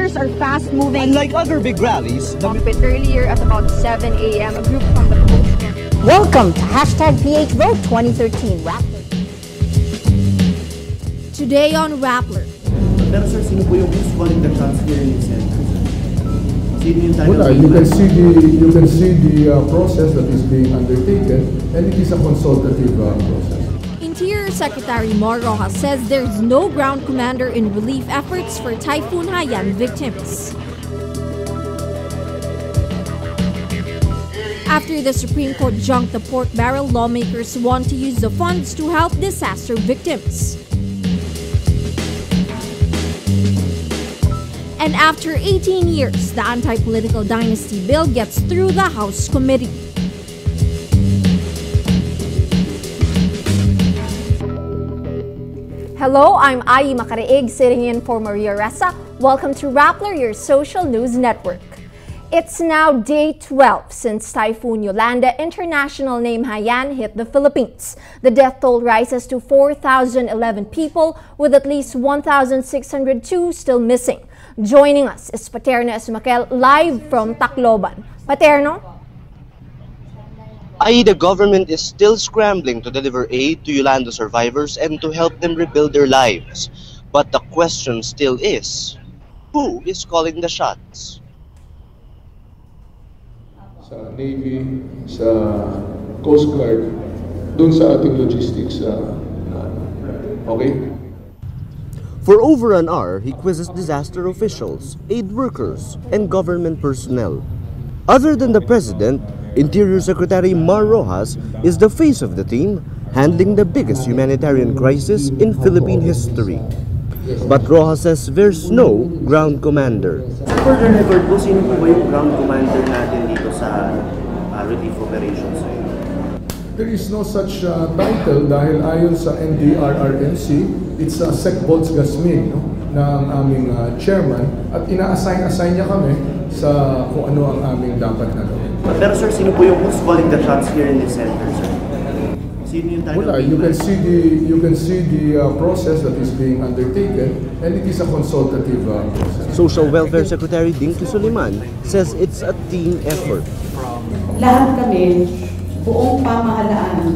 protesters are fast-moving. Unlike other big rallies, A bit earlier at about 7 a.m., a group from the coast. Welcome to #PHVote 2013 Rappler. Today on Rappler. Pero sir, sino po yung who's calling the shots here in the center? Well, you can see the process that is being undertaken, and it is a consultative process. Interior Secretary Mar Roxas says there's no ground commander in relief efforts for Typhoon Haiyan victims. After the Supreme Court junked the pork barrel, lawmakers want to use the funds to help disaster victims. And after 18 years, the anti-political dynasty bill gets through the House committee. Hello, I'm Ai Makariig, sitting in for Maria Ressa. Welcome to Rappler, your social news network. It's now day 12 since Typhoon Yolanda, international name Haiyan, hit the Philippines. The death toll rises to 4,011 people, with at least 1,602 still missing. Joining us is Paterno Esmaquel, live from Tacloban. Paterno? the government is still scrambling to deliver aid to Yolanda survivors and to help them rebuild their lives. But the question still is, who is calling the shots? Sa Navy, sa Coast Guard, dun sa ating logistics. Okay? For over an hour, he quizzes disaster officials, aid workers, and government personnel. Other than the president, Interior Secretary Mar Roxas is the face of the team, handling the biggest humanitarian crisis in Philippine history. But Roxas says there's no ground commander. For the record po, sino po ba yung ground commander natin dito sa relief operations? There is no such title dahil ayon sa NDRRMC, it's Sec Bolts Gasmin, no, na ang aming chairman, at ina-assign niya kami sa kung ano ang aming dapat na gawin. Pero sir, sino po yung who's calling the shots here in the center, sir? Sino yung Well, you can see the process that is being undertaken, and it is a consultative process. Social Welfare Secretary Dinky Suliman says it's a team effort. Lahat kami, buong pamahalaan,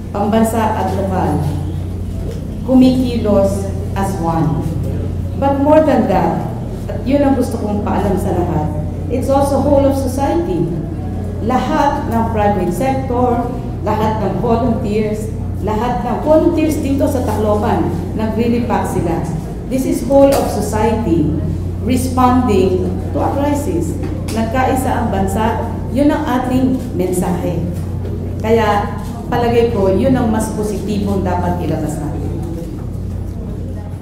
pambansa at lokal, kumikilos as one. But more than that, at yun ang gusto kong paalam sa lahat, it's also whole of society. Lahat ng private sector, lahat ng volunteers dito sa Tacloban, nagre-repack sila. This is whole of society responding to a crisis. Nagkaisa ang bansa, yun ang ating mensahe. Kaya palagay ko, yun ang mas positibong dapat ilabas natin.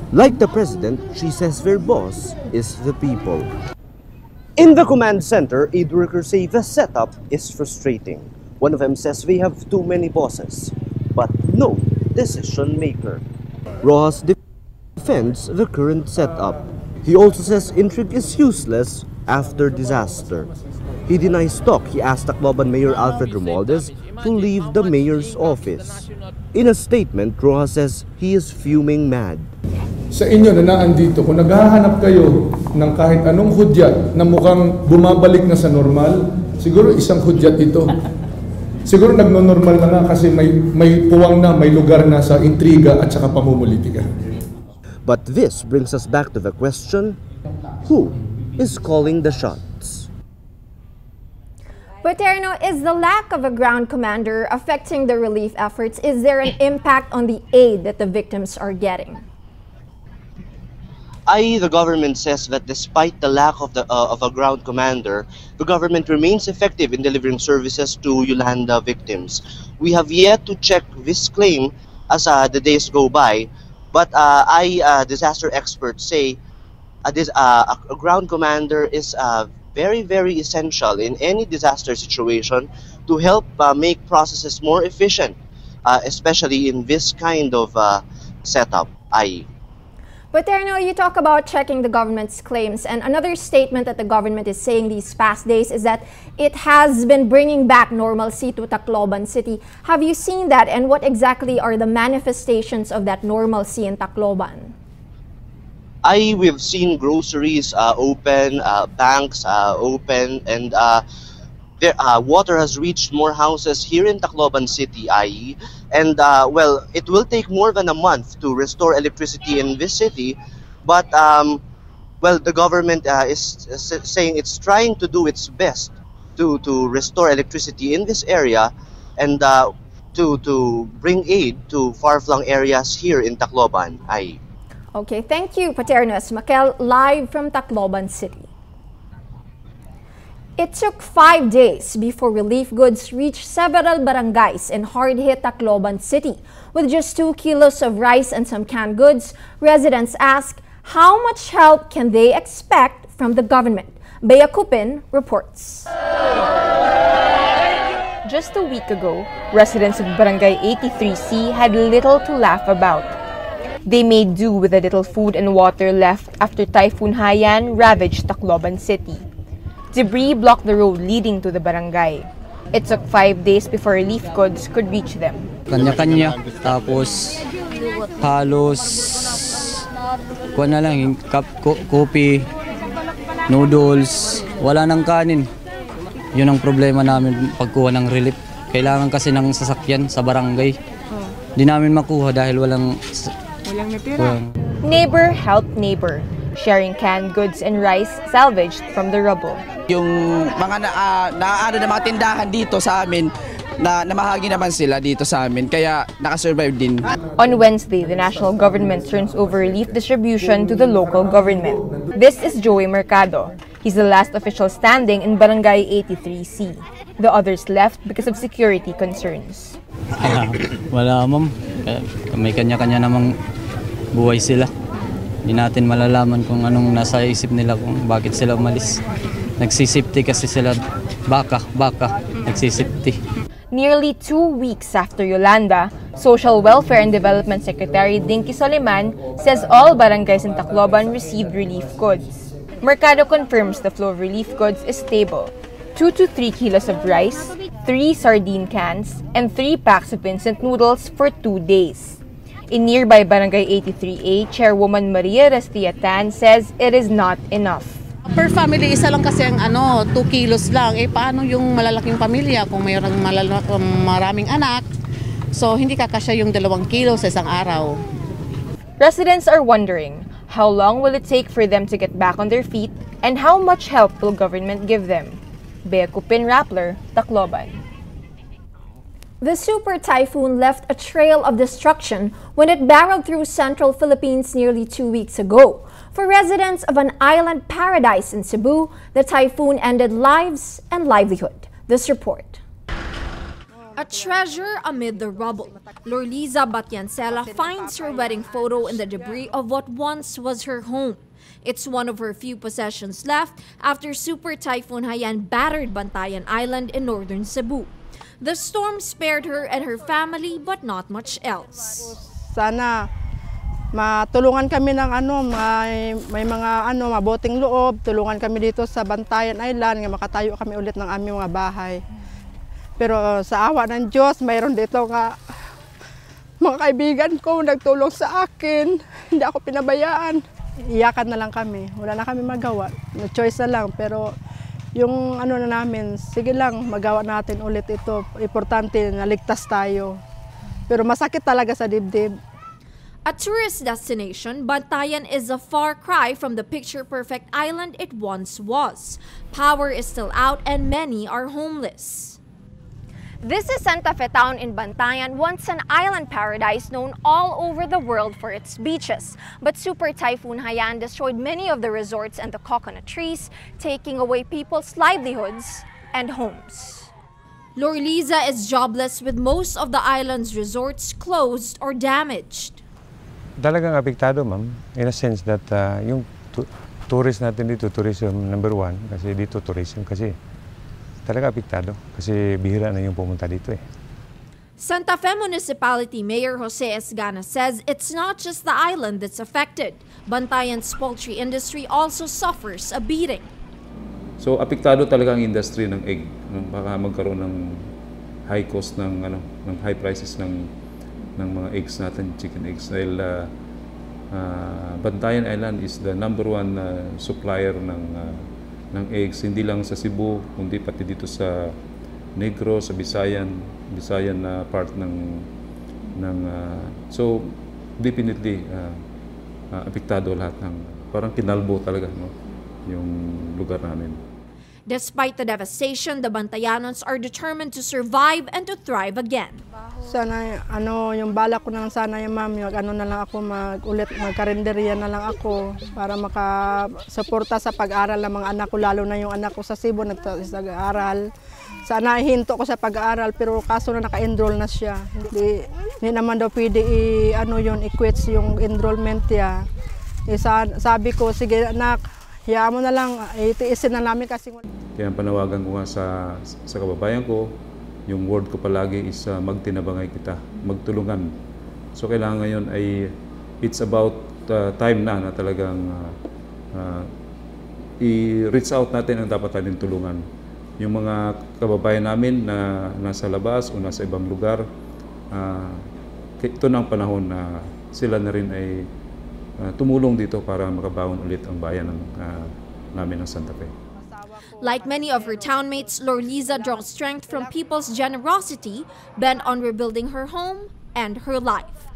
Like the president, she says their boss is the people. In the command center, aid workers say the setup is frustrating. One of them says they have too many bosses, but no decision maker. Roxas defends the current setup. He also says intrigue is useless after disaster. He denies talk. He asked Tacloban Mayor Alfred Romualdez to leave the mayor's office. In a statement, Roxas says he is fuming mad. Sa inyo na naandito, kung naghahanap kayo ng kahit anong hudyat na mukhang bumabalik na sa normal, siguro isang hudyat ito. Siguro nagno-normal na nga kasi may puwang na, may lugar na sa intriga at saka pamumulitika. But this brings us back to the question, who is calling the shots? Paterno, is the lack of a ground commander affecting the relief efforts? Is there an impact on the aid that the victims are getting? The government says that despite the lack of a ground commander, the government remains effective in delivering services to Yolanda victims. We have yet to check this claim as the days go by, but disaster experts say a ground commander is very, very essential in any disaster situation to help make processes more efficient, especially in this kind of setup. Paterno, you talk about checking the government's claims, and another statement that the government is saying these past days is that it has been bringing back normalcy to Tacloban City. Have you seen that, and what exactly are the manifestations of that normalcy in Tacloban? We've seen groceries open, banks open, and water has reached more houses here in Tacloban City, and well, it will take more than a month to restore electricity in this city, but well, the government is saying it's trying to do its best to restore electricity in this area and to bring aid to far-flung areas here in Tacloban. Okay, thank you, Paterno Makel, live from Tacloban City. It took 5 days before relief goods reached several barangays in hard-hit Tacloban City. With just 2 kilos of rice and some canned goods, residents ask how much help can they expect from the government. Bea Cupin reports. Just a week ago, residents of Barangay 83C had little to laugh about. They made do with the little food and water left after Typhoon Haiyan ravaged Tacloban City. Debris blocked the road leading to the barangay. It took 5 days before relief goods could reach them. Kanya-kanya, tapos halos kuha na lang, kopi, noodles, wala nang kanin. Yun ang problema namin pagkuha ng relief. Kailangan kasi ng sasakyan sa barangay. Di namin makuha dahil walang natira. Neighbor helped neighbor, sharing canned goods and rice salvaged from the rubble. Yung mga na mga tindahan dito sa amin, na namahagi naman sila dito sa amin, kaya nakasurvive din. On Wednesday, the national government turns over relief distribution to the local government. This is Joey Mercado. He's the last official standing in Barangay 83C. The others left because of security concerns. Wala ma'am, may kanya-kanya namang buhay sila. Hindi natin malalaman kung anong nasa isip nila, kung bakit sila umalis. Nagsisipti kasi sila, baka, nagsisipti. Nearly 2 weeks after Yolanda, Social Welfare and Development Secretary Dinky Soliman says all barangays in Tacloban received relief goods. Mercado confirms the flow of relief goods is stable. 2 to 3 kilos of rice, 3 sardine cans, and 3 packs of instant noodles for 2 days. In nearby Barangay 83A, Chairwoman Maria Rastiatan says it is not enough. Per family, isa lang kasi ang 2 kilos lang. Paano yung malalaking pamilya kung mayroong maraming anak? So, hindi kakasya yung 2 kilo sa isang araw. Residents are wondering, how long will it take for them to get back on their feet and how much help will government give them? Bea Cupin, Rappler, Tacloban. The super typhoon left a trail of destruction when it barreled through central Philippines nearly 2 weeks ago. For residents of an island paradise in Cebu, the typhoon ended lives and livelihood. This report. A treasure amid the rubble. Lorliza Batyancela finds her wedding photo in the debris of what once was her home. It's one of her few possessions left after Super Typhoon Haiyan battered Bantayan Island in northern Cebu. The storm spared her and her family, but not much else. Sana matulungan kami ng may mga mabuting loob, tulungan kami dito sa Bantayan Island, nga makatayo kami ulit ng aming mga bahay. Pero sa awa ng Diyos, mayroon dito nga mga kaibigan ko nagtulong sa akin, hindi ako pinabayaan. Iyakan na lang kami, wala na kami magawa, no choice na lang, pero yung na namin, sige lang, magawa natin ulit ito. Importante na ligtas tayo. Pero masakit talaga sa dibdib. A tourist destination, Bantayan is a far cry from the picture-perfect island it once was. Power is still out and many are homeless. This is Santa Fe town in Bantayan, once an island paradise known all over the world for its beaches. But Super Typhoon Haiyan destroyed many of the resorts and the coconut trees, taking away people's livelihoods and homes. Lorliza is jobless with most of the island's resorts closed or damaged. Talagang apektado, ma'am, in a sense that yung tourist natin dito, tourism number 1, kasi dito tourism kasi talaga apektado kasi bihira na yung pumunta dito eh. Santa Fe Municipality Mayor Jose Esgana says it's not just the island that's affected. Bantayan's poultry industry also suffers a beating. So apektado talaga ang industry ng egg. Baka magkaroon ng high cost ng high prices ng mga eggs natin, chicken eggs, dahil Bantayan Island is the #1 supplier ng eggs, hindi lang sa Cebu, kundi pati dito sa Negros, sa Visayan na part so definitely apektado lahat ng parang kinalbo talaga, no, yung lugar namin. Despite the devastation, the Bantayanons are determined to survive and to thrive again. Sana yung balak ko na lang sana yung ma'am, na lang ako magkarinderya na lang ako para makasuporta sa pag-aaral ng mga anak ko, lalo na yung anak ko sa Cebu nag-aaral. Sana hinto ko sa pag-aaral, pero kaso na naka-enroll na siya. Hindi naman daw pwede i-quits yung enrollment niya. Sabi ko, sige anak, hayaan mo na lang, itiisin na namin kasi. Kaya panawagan ko nga sa kababayan ko, yung word ko palagi is magtinabangay kita, magtulungan. So kailangan ngayon ay it's about time na talagang i-reach out natin ang dapat natin tulungan. Yung mga kababayan namin na nasa labas o nasa ibang lugar, ito na ang panahon na sila na rin ay tumulong dito para makabaon ulit ang bayan namin ng Santa Fe. Like many of her townmates, Lorliza draws strength from people's generosity, bent on rebuilding her home and her life.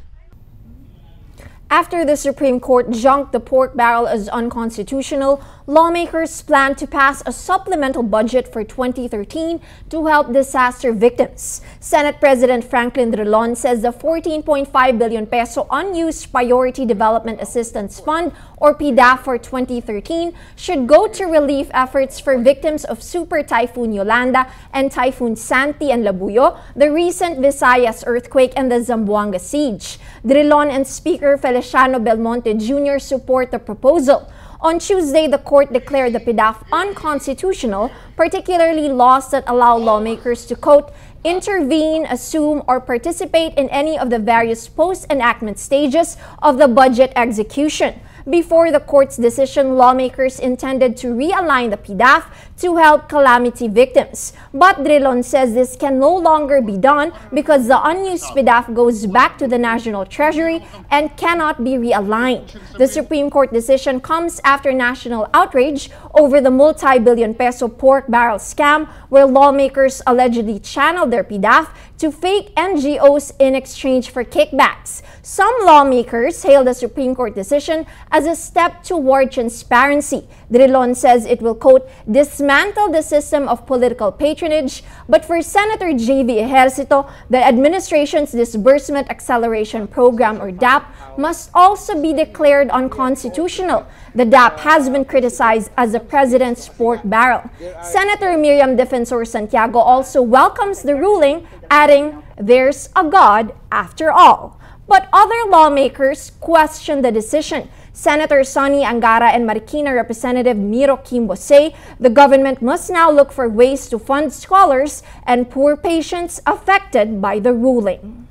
After the Supreme Court junked the pork barrel as unconstitutional, lawmakers plan to pass a supplemental budget for 2013 to help disaster victims. Senate President Franklin Drilon says the 14.5 billion peso unused Priority Development Assistance Fund, or PDAF, for 2013 should go to relief efforts for victims of Super Typhoon Yolanda and Typhoon Santi and Labuyo, the recent Visayas earthquake, and the Zamboanga siege. Drilon and Speaker Feliciano Belmonte Jr. support the proposal. On Tuesday, the court declared the PDAF unconstitutional, particularly laws that allow lawmakers to, quote, intervene, assume, or participate in any of the various post-enactment stages of the budget execution. Before the court's decision, lawmakers intended to realign the PDAF to help calamity victims. But Drilon says this can no longer be done because the unused PDAF goes back to the National Treasury and cannot be realigned. The Supreme Court decision comes after national outrage over the multi-billion peso pork barrel scam, where lawmakers allegedly channeled their PDAF to fake NGOs in exchange for kickbacks. Some lawmakers hail the Supreme Court decision as a step toward transparency. Drilon says it will, quote, dismantle the system of political patronage, but for Senator J.V. Ejercito, the administration's Disbursement Acceleration Program, or DAP, must also be declared unconstitutional. The DAP has been criticized as the president's pork barrel. Senator Miriam Defensor Santiago also welcomes the ruling, adding, there's a God after all. But other lawmakers question the decision. Senator Sonny Angara and Marikina Representative Miro Kimbo say the government must now look for ways to fund scholars and poor patients affected by the ruling.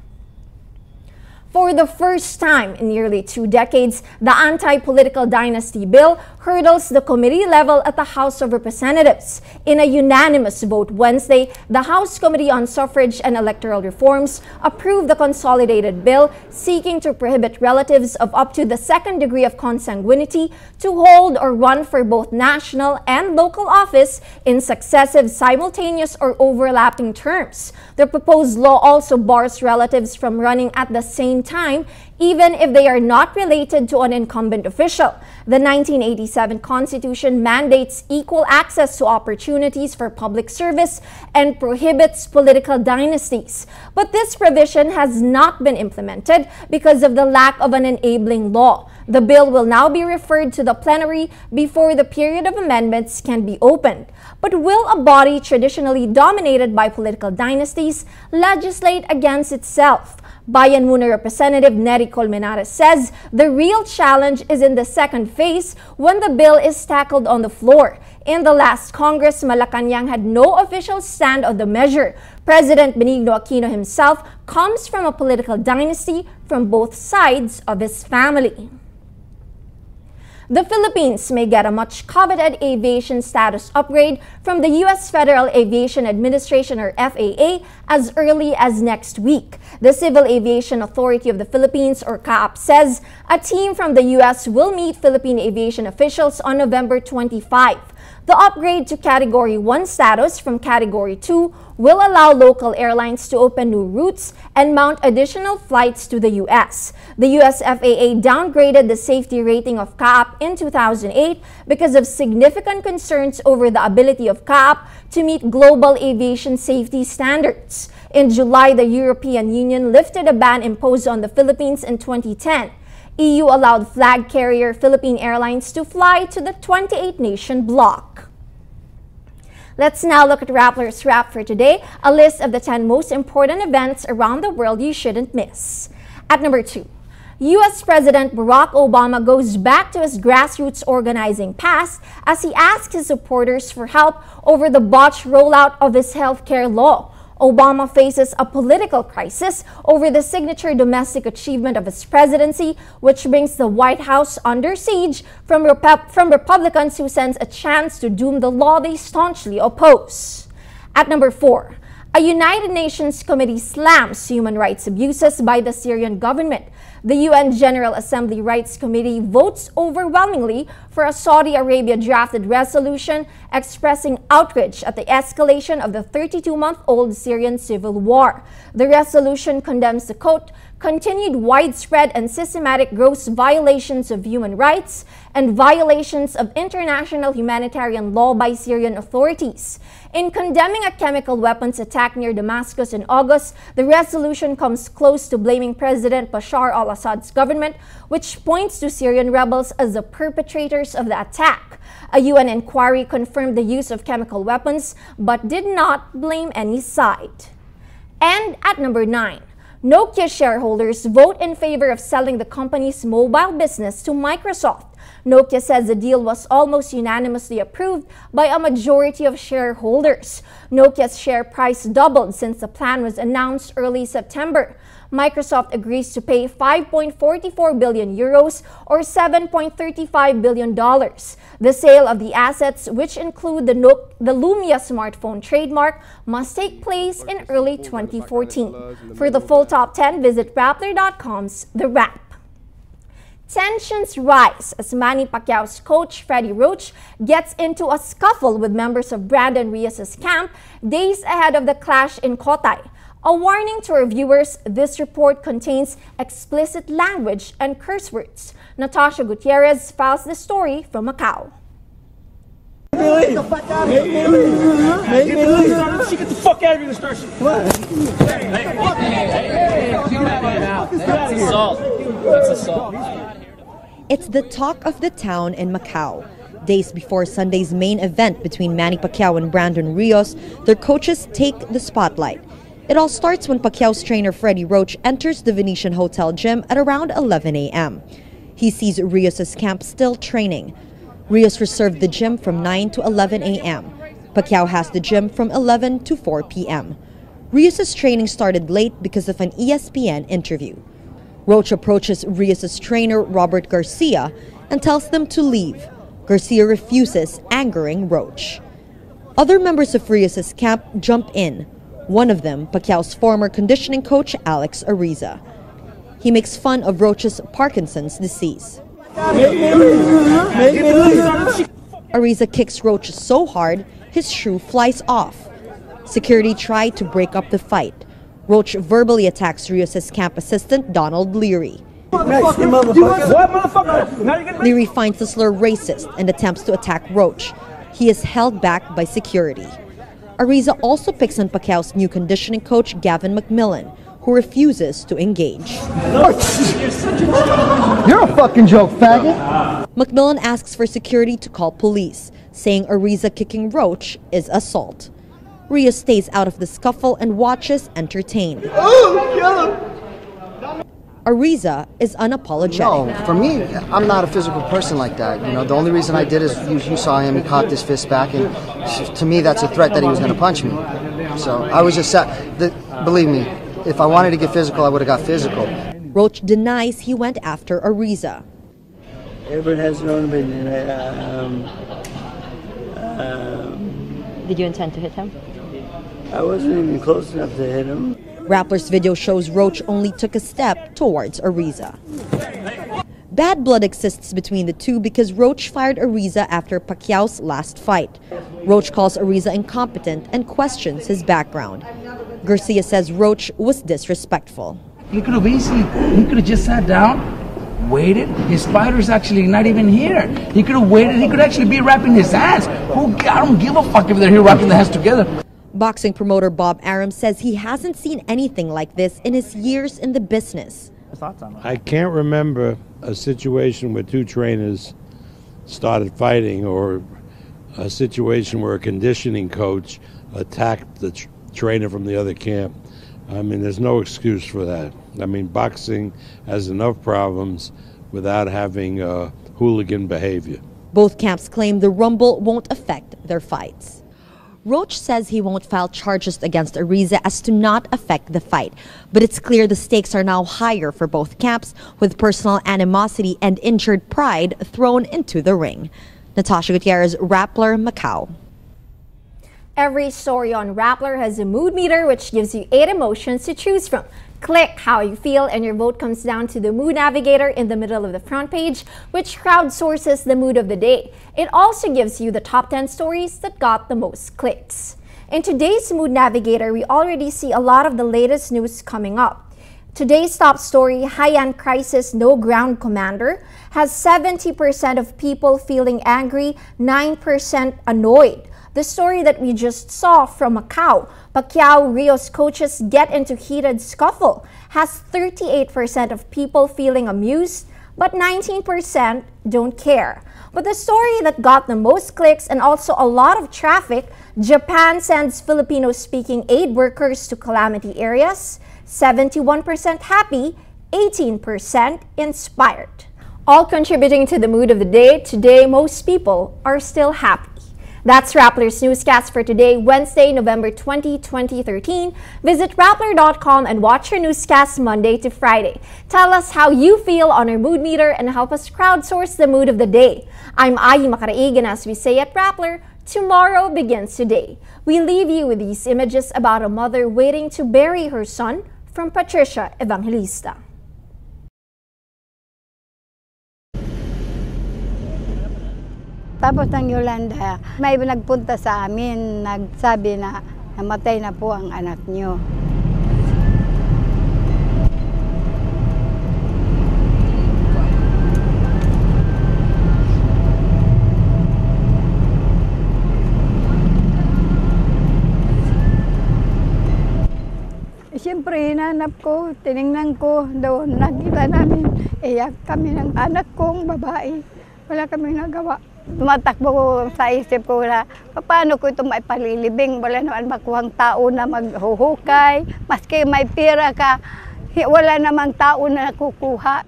For the first time in nearly 2 decades, the anti-political dynasty bill hurdles the committee level at the House of Representatives. In a unanimous vote Wednesday, the House Committee on Suffrage and Electoral Reforms approved the consolidated bill seeking to prohibit relatives of up to the 2nd degree of consanguinity to hold or run for both national and local office in successive, simultaneous, or overlapping terms. The proposed law also bars relatives from running at the same time, even if they are not related to an incumbent official. The 1987 Constitution mandates equal access to opportunities for public service and prohibits political dynasties. But this provision has not been implemented because of the lack of an enabling law. The bill will now be referred to the plenary before the period of amendments can be opened. But will a body traditionally dominated by political dynasties legislate against itself? Bayan Muna Representative Nery Colmenares says the real challenge is in the second phase when the bill is tackled on the floor. In the last Congress, Malacanang had no official stand on the measure. President Benigno Aquino himself comes from a political dynasty from both sides of his family. The Philippines may get a much coveted aviation status upgrade from the U.S. Federal Aviation Administration or FAA as early as next week. The Civil Aviation Authority of the Philippines or CAAP says a team from the U.S. will meet Philippine aviation officials on November 25. The upgrade to Category 1 status from Category 2 will allow local airlines to open new routes and mount additional flights to the U.S. The U.S. FAA downgraded the safety rating of CAAP in 2008 because of significant concerns over the ability of CAAP to meet global aviation safety standards. In July, the European Union lifted a ban imposed on the Philippines in 2010. EU allowed flag carrier Philippine Airlines to fly to the 28-nation bloc. Let's now look at Rappler's Wrap for today, a list of the 10 most important events around the world you shouldn't miss. At number 2, U.S. President Barack Obama goes back to his grassroots organizing past as he asks his supporters for help over the botched rollout of his healthcare law. Obama faces a political crisis over the signature domestic achievement of his presidency, which brings the White House under siege from Republicans who sense a chance to doom the law they staunchly oppose. At number 4, a United Nations committee slams human rights abuses by the Syrian government. The UN General Assembly Rights Committee votes overwhelmingly for a Saudi Arabia-drafted resolution expressing outrage at the escalation of the 32-month-old Syrian civil war. The resolution condemns the, quote, continued widespread and systematic gross violations of human rights and violations of international humanitarian law by Syrian authorities. In condemning a chemical weapons attack near Damascus in August, the resolution comes close to blaming President Bashar al-Assad's government, which points to Syrian rebels as the perpetrators of the attack. A UN inquiry confirmed the use of chemical weapons, but did not blame any side. And at number 9, Nokia shareholders vote in favor of selling the company's mobile business to Microsoft. Nokia says the deal was almost unanimously approved by a majority of shareholders. Nokia's share price doubled since the plan was announced early September. Microsoft agrees to pay 5.44 billion euros or $7.35 billion. The sale of the assets, which include the Lumia smartphone trademark, must take place in early 2014. For the full top 10, visit Rappler.com's The Wrap. Tensions rise as Manny Pacquiao's coach Freddie Roach gets into a scuffle with members of Brandon Reyes' camp days ahead of the clash in Kotay. A warning to our viewers, this report contains explicit language and curse words. Natasha Gutierrez files the story from Macau. Get the fuck out of here. Get the fuck out of here. Start shit. That's assault. That's assault. It's the talk of the town in Macau. Days before Sunday's main event between Manny Pacquiao and Brandon Reyes, their coaches take the spotlight. It all starts when Pacquiao's trainer Freddie Roach enters the Venetian Hotel gym at around 11 a.m. He sees Reyes' camp still training. Reyes reserved the gym from 9 to 11 a.m. Pacquiao has the gym from 11 to 4 p.m. Reyes' training started late because of an ESPN interview. Roach approaches Reyes' trainer Robert Garcia and tells them to leave. Garcia refuses, angering Roach. Other members of Reyes' camp jump in. One of them, Pacquiao's former conditioning coach Alex Ariza. He makes fun of Roach's Parkinson's disease. Ariza kicks Roach so hard, his shoe flies off. Security tried to break up the fight. Roach verbally attacks Reyes' camp assistant Donald Leary. Leary finds the slur racist and attempts to attack Roach. He is held back by security. Ariza also picks on Pacquiao's new conditioning coach Gavin McMillan, who refuses to engage. You're a fucking joke, faggot! McMillan asks for security to call police, saying Ariza kicking Roach is assault. Reyes stays out of the scuffle and watches entertained. Ariza is unapologetic. No, for me, I'm not a physical person like that. You know, the only reason I did is you saw him, he cocked his fist back, and to me, that's a threat that he was going to punch me. So I was just sad. Believe me, if I wanted to get physical, I would have got physical. Roach denies he went after Ariza. Everyone has their own opinion. Did you intend to hit him? I wasn't even close enough to hit him. Rappler's video shows Roach only took a step towards Ariza. Bad blood exists between the two because Roach fired Ariza after Pacquiao's last fight. Roach calls Ariza incompetent and questions his background. Garcia says Roach was disrespectful. He could have just sat down, waited. His fighter's actually not even here. He could have waited. He could actually be wrapping his hands. I don't give a fuck if they're here wrapping their hands together. Boxing promoter Bob Aram says he hasn't seen anything like this in his years in the business. I can't remember a situation where two trainers started fighting or a situation where a conditioning coach attacked the trainer from the other camp. I mean, there's no excuse for that. I mean, boxing has enough problems without having hooligan behavior. Both camps claim the rumble won't affect their fights. Roach says he won't file charges against Ariza as to not affect the fight, but it's clear the stakes are now higher for both camps, with personal animosity and injured pride thrown into the ring. Natasha Gutierrez, Rappler, Macau. Every story on Rappler has a mood meter which gives you 8 emotions to choose from. Click how you feel and your vote comes down to the mood navigator in the middle of the front page, which crowdsources the mood of the day. It also gives you the top 10 stories that got the most clicks. In today's mood navigator, we already see a lot of the latest news coming up. Today's top story, Haiyan Crisis No Ground Commander, has 70% of people feeling angry, 9% annoyed. The story that we just saw from Macau, Pacquiao-Rios coaches get into heated scuffle, has 38% of people feeling amused, but 19% don't care. But the story that got the most clicks and also a lot of traffic, Japan sends Filipino-speaking aid workers to calamity areas, 71% happy, 18% inspired. All contributing to the mood of the day, today most people are still happy. That's Rappler's newscast for today, Wednesday, November 20, 2013. Visit Rappler.com and watch your newscast Monday to Friday. Tell us how you feel on our mood meter and help us crowdsource the mood of the day. I'm Ayi Makaraig, and as we say at Rappler, tomorrow begins today. We leave you with these images about a mother waiting to bury her son from Patricia Evangelista. Tapos ng Yolanda, may nagpunta sa amin, nagsabi na namatay na po ang anak niyo. Siyempre, hinanap ko, tinignan ko doon, nakita namin, iyak kami ng anak kong babae. Wala kami nagawa. Tumatakbo ko sa isip ko na paano ko ito maipalilibing, wala naman makuhang tao na maghuhukay, maski may pera ka, wala namang tao na nakukuha.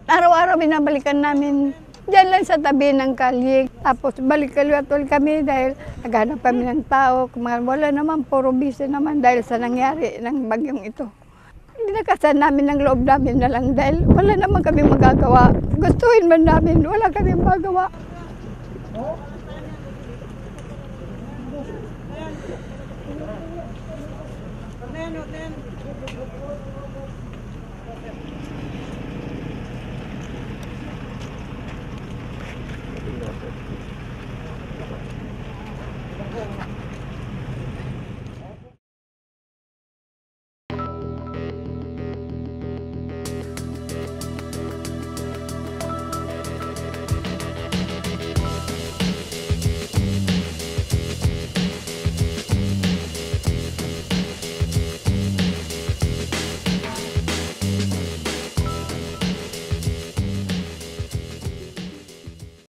Araw-araw binabalikan namin diyan lang sa tabi ng kalye, tapos balik-kaliwat ulit kami dahil naghanap kami ng tao, wala naman, puro busy naman dahil sa nangyari ng bagyong ito. Dinakasan namin ng loob namin na lang dahil wala naman kami magagawa. Gustuhin man namin, wala kami magagawa.